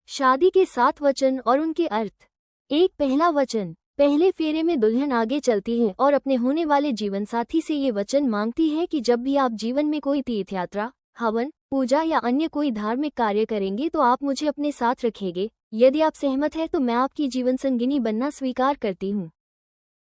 शादी के 7 वचन और उनके अर्थ। एक, पहला वचन। पहले फेरे में दुल्हन आगे चलती है और अपने होने वाले जीवनसाथी से ये वचन मांगती है कि जब भी आप जीवन में कोई तीर्थ यात्रा, हवन, पूजा या अन्य कोई धार्मिक कार्य करेंगे तो आप मुझे अपने साथ रखेंगे। यदि आप सहमत हैं तो मैं आपकी जीवन संगिनी बनना स्वीकार करती हूँ।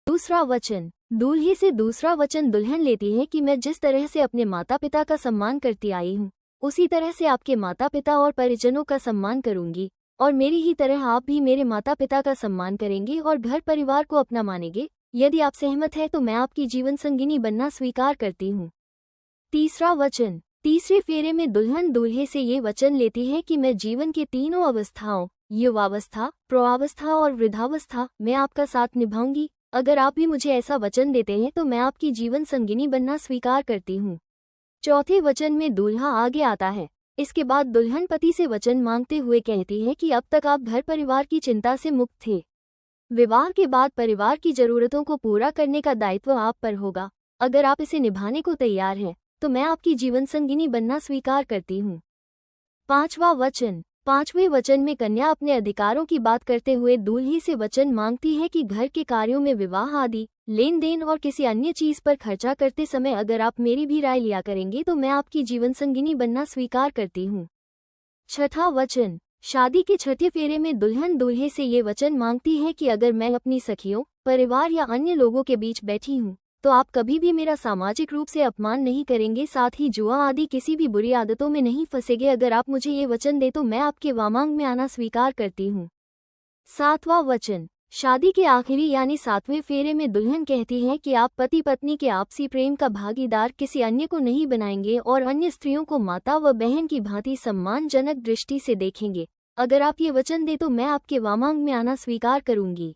दूसरा वचन। दूल्हे से दूसरा वचन दुल्हन लेती है कि मैं जिस तरह से अपने माता पिता का सम्मान करती आई हूँ, उसी तरह से आपके माता पिता और परिजनों का सम्मान करूंगी, और मेरी ही तरह आप भी मेरे माता पिता का सम्मान करेंगे और घर परिवार को अपना मानेंगे। यदि आप सहमत हैं तो मैं आपकी जीवन संगिनी बनना स्वीकार करती हूँ। तीसरा वचन। तीसरे फेरे में दुल्हन दूल्हे से ये वचन लेती है कि मैं जीवन के तीनों अवस्थाओं, युवावस्था, प्रौढ़ावस्था और वृद्धावस्था में आपका साथ निभाऊंगी। अगर आप भी मुझे ऐसा वचन देते हैं तो मैं आपकी जीवन संगिनी बनना स्वीकार करती हूँ। चौथे वचन में दूल्हा आगे आता है। इसके बाद दुल्हन पति से वचन मांगते हुए कहती है कि अब तक आप घर परिवार की चिंता से मुक्त थे। विवाह के बाद परिवार की जरूरतों को पूरा करने का दायित्व आप पर होगा। अगर आप इसे निभाने को तैयार हैं तो मैं आपकी जीवन संगिनी बनना स्वीकार करती हूँ। पांचवा वचन। पांचवें वचन में कन्या अपने अधिकारों की बात करते हुए दूल्हे से वचन मांगती है कि घर के कार्यों में, विवाह आदि, लेन देन और किसी अन्य चीज पर खर्चा करते समय अगर आप मेरी भी राय लिया करेंगे तो मैं आपकी जीवन संगिनी बनना स्वीकार करती हूँ। छठा वचन। शादी के छठे फेरे में दुल्हन दूल्हे से ये वचन मांगती है कि अगर मैं अपनी सखियों, परिवार या अन्य लोगों के बीच बैठी हूँ तो आप कभी भी मेरा सामाजिक रूप से अपमान नहीं करेंगे, साथ ही जुआ आदि किसी भी बुरी आदतों में नहीं फंसेंगे। अगर आप मुझे ये वचन दे तो मैं आपके वामांग में आना स्वीकार करती हूँ। सातवां वचन। शादी के आखिरी यानी 7वें फेरे में दुल्हन कहती है कि आप पति पत्नी के आपसी प्रेम का भागीदार किसी अन्य को नहीं बनाएंगे और अन्य स्त्रियों को माता व बहन की भांति सम्मानजनक दृष्टि से देखेंगे। अगर आप ये वचन दे तो मैं आपके वामांग में आना स्वीकार करूंगी।